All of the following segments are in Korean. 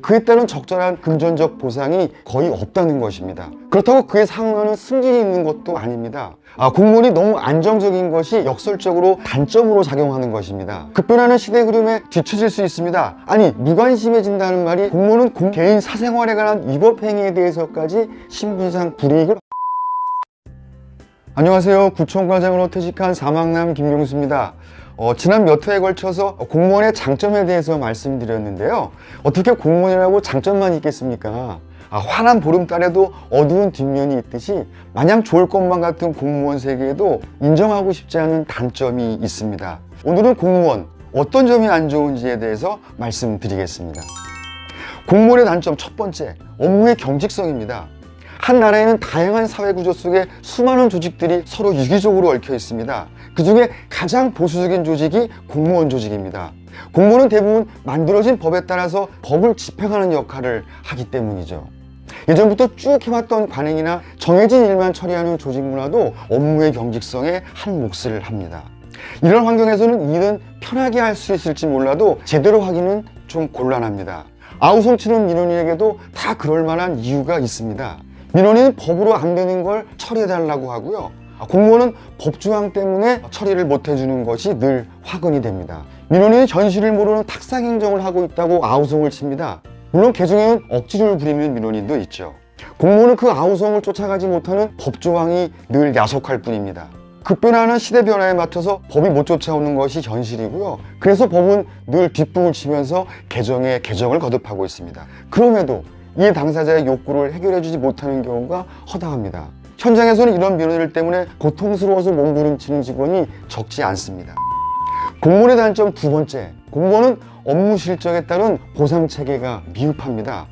그에 따른 적절한 금전적 보상이 거의 없다는 것입니다. 그렇다고 그에 상응하는 승진이 있는 것도 아닙니다. 공무원이 너무 안정적인 것이 역설적으로 단점으로 작용하는 것입니다. 급변하는 시대 흐름에 뒤처질 수 있습니다. 아니, 무관심해진다는 말이 공무원은 개인 사생활에 관한 위법 행위에 대해서까지 신분상 불이익을. 안녕하세요. 구청과장으로 퇴직한 사망남 김용수입니다. 지난 몇 회에 걸쳐서 공무원의 장점에 대해서 말씀드렸는데요. 어떻게 공무원이라고 장점만 있겠습니까? 환한 보름달에도 어두운 뒷면이 있듯이 마냥 좋을 것만 같은 공무원 세계에도 인정하고 싶지 않은 단점이 있습니다. 오늘은 공무원, 어떤 점이 안 좋은지에 대해서 말씀드리겠습니다. 공무원의 단점 첫 번째, 업무의 경직성입니다. 한 나라에는 다양한 사회구조 속에 수많은 조직들이 서로 유기적으로 얽혀 있습니다. 그 중에 가장 보수적인 조직이 공무원 조직입니다. 공무원은 대부분 만들어진 법에 따라서 법을 집행하는 역할을 하기 때문이죠. 예전부터 쭉 해왔던 관행이나 정해진 일만 처리하는 조직 문화도 업무의 경직성에 한 몫을 합니다. 이런 환경에서는 일은 편하게 할 수 있을지 몰라도 제대로 하기는 좀 곤란합니다. 아우성치는 민원인에게도 다 그럴 만한 이유가 있습니다. 민원인은 법으로 안 되는 걸 처리해달라고 하고요. 공무원은 법조항 때문에 처리를 못 해주는 것이 늘 화근이 됩니다. 민원인은 현실을 모르는 탁상행정을 하고 있다고 아우성을 칩니다. 물론 개중에는 억지를 부리는 민원인도 있죠. 공무원은 그 아우성을 쫓아가지 못하는 법조항이 늘 야속할 뿐입니다. 급변하는 시대 변화에 맞춰서 법이 못 쫓아오는 것이 현실이고요. 그래서 법은 늘 뒷북을 치면서 개정에 개정을 거듭하고 있습니다. 그럼에도 이 당사자의 욕구를 해결해주지 못하는 경우가 허다합니다. 현장에서는 이런 민원들 때문에 고통스러워서 몸부림치는 직원이 적지 않습니다. 공무원의 단점 두 번째, 공무원은 업무 실적에 따른 보상 체계가 미흡합니다.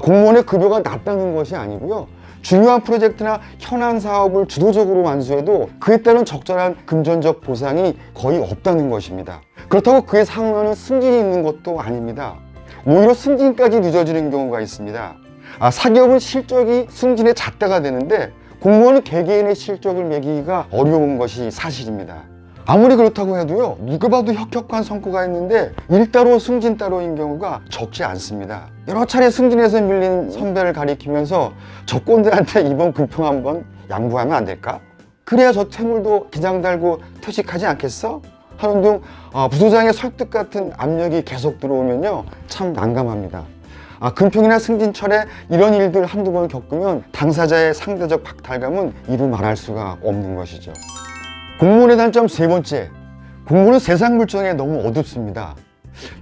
공무원의 급여가 낮다는 것이 아니고요. 중요한 프로젝트나 현안 사업을 주도적으로 완수해도 그에 따른 적절한 금전적 보상이 거의 없다는 것입니다. 그렇다고 그에 상응하는 승진이 있는 것도 아닙니다. 오히려 승진까지 늦어지는 경우가 있습니다. 사기업은 실적이 승진의 잣대가 되는데 공무원은 개개인의 실적을 매기기가 어려운 것이 사실입니다. 아무리 그렇다고 해도요, 누가 봐도 혁혁한 성과가 있는데 일 따로 승진 따로인 경우가 적지 않습니다. 여러 차례 승진해서 밀린 선배를 가리키면서 저 꼰대한테 이번 금평 한번 양보하면 안 될까? 그래야 저 퇴물도 기장 달고 퇴직하지 않겠어? 하는 등 부소장의 설득 같은 압력이 계속 들어오면요, 참 난감합니다. 금평이나 승진철에 이런 일들 한두 번 겪으면 당사자의 상대적 박탈감은 이루 말할 수가 없는 것이죠. 공무원의 단점 세 번째, 공무원은 세상 물정에 너무 어둡습니다.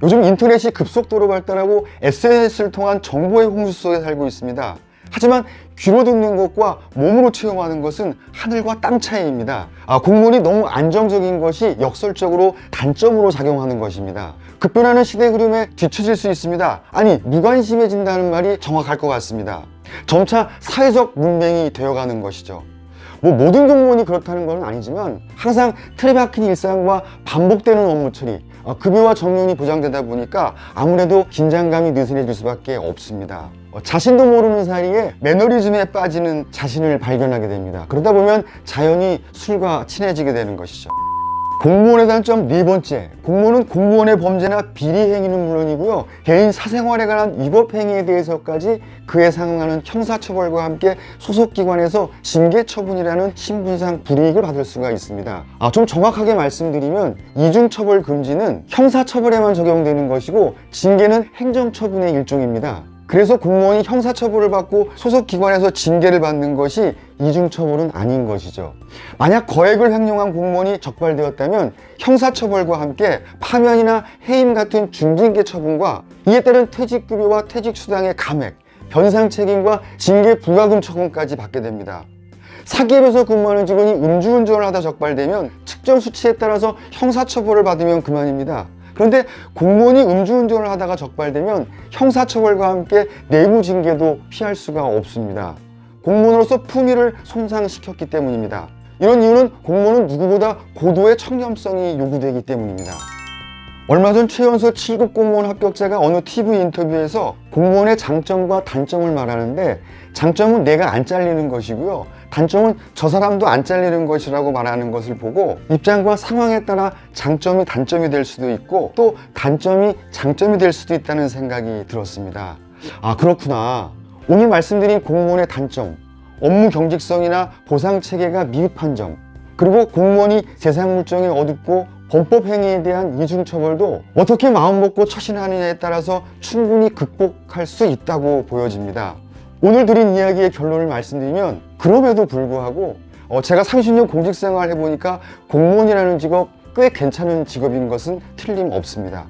요즘 인터넷이 급속도로 발달하고 SNS를 통한 정보의 홍수 속에 살고 있습니다. 하지만 귀로 듣는 것과 몸으로 체험하는 것은 하늘과 땅 차이입니다. 공무원이 너무 안정적인 것이 역설적으로 단점으로 작용하는 것입니다. 급변하는 시대 흐름에 뒤처질 수 있습니다. 아니, 무관심해진다는 말이 정확할 것 같습니다. 점차 사회적 문맹이 되어가는 것이죠. 모든 공무원이 그렇다는 건 아니지만 항상 틀에 박힌 일상과 반복되는 업무 처리, 급여와 정년이 보장되다 보니까 아무래도 긴장감이 느슨해질 수밖에 없습니다. 자신도 모르는 사이에 매너리즘에 빠지는 자신을 발견하게 됩니다. 그러다 보면 자연히 술과 친해지게 되는 것이죠. 공무원의 단점 네 번째, 공무원은 공무원의 범죄나 비리 행위는 물론이고요, 개인 사생활에 관한 위법 행위에 대해서까지 그에 상응하는 형사처벌과 함께 소속기관에서 징계처분이라는 신분상 불이익을 받을 수가 있습니다. 좀 정확하게 말씀드리면 이중처벌 금지는 형사처벌에만 적용되는 것이고 징계는 행정처분의 일종입니다. 그래서 공무원이 형사처벌을 받고 소속기관에서 징계를 받는 것이 이중처벌은 아닌 것이죠. 만약 거액을 횡령한 공무원이 적발되었다면 형사처벌과 함께 파면이나 해임 같은 중징계 처분과 이에 따른 퇴직급여와 퇴직수당의 감액, 변상책임과 징계 부과금 처분까지 받게 됩니다. 사기업에서 근무하는 직원이 음주운전을 하다 적발되면 측정 수치에 따라서 형사처벌을 받으면 그만입니다. 그런데 공무원이 음주운전을 하다가 적발되면 형사처벌과 함께 내부 징계도 피할 수가 없습니다. 공무원으로서 품위를 손상시켰기 때문입니다. 이런 이유는 공무원은 누구보다 고도의 청렴성이 요구되기 때문입니다. 얼마 전 최연소 7급 공무원 합격자가 어느 TV 인터뷰에서 공무원의 장점과 단점을 말하는데, 장점은 내가 안 잘리는 것이고요, 단점은 저 사람도 안 잘리는 것이라고 말하는 것을 보고, 입장과 상황에 따라 장점이 단점이 될 수도 있고 또 단점이 장점이 될 수도 있다는 생각이 들었습니다. 아, 그렇구나. 오늘 말씀드린 공무원의 단점, 업무 경직성이나 보상 체계가 미흡한 점, 그리고 공무원이 세상 물정에 어둡고 범법 행위에 대한 이중처벌도 어떻게 마음먹고 처신하느냐에 따라서 충분히 극복할 수 있다고 보여집니다. 오늘 드린 이야기의 결론을 말씀드리면, 그럼에도 불구하고 제가 30년 공직생활 해보니까 공무원이라는 직업 꽤 괜찮은 직업인 것은 틀림없습니다.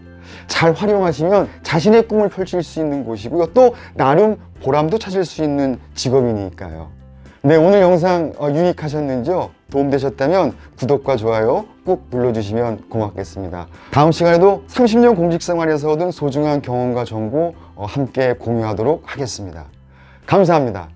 잘 활용하시면 자신의 꿈을 펼칠 수 있는 곳이고요, 또 나름 보람도 찾을 수 있는 직업이니까요. 네, 오늘 영상 유익하셨는지요? 도움되셨다면 구독과 좋아요 꾹 눌러주시면 고맙겠습니다. 다음 시간에도 30년 공직생활에서 얻은 소중한 경험과 정보 함께 공유하도록 하겠습니다. 감사합니다.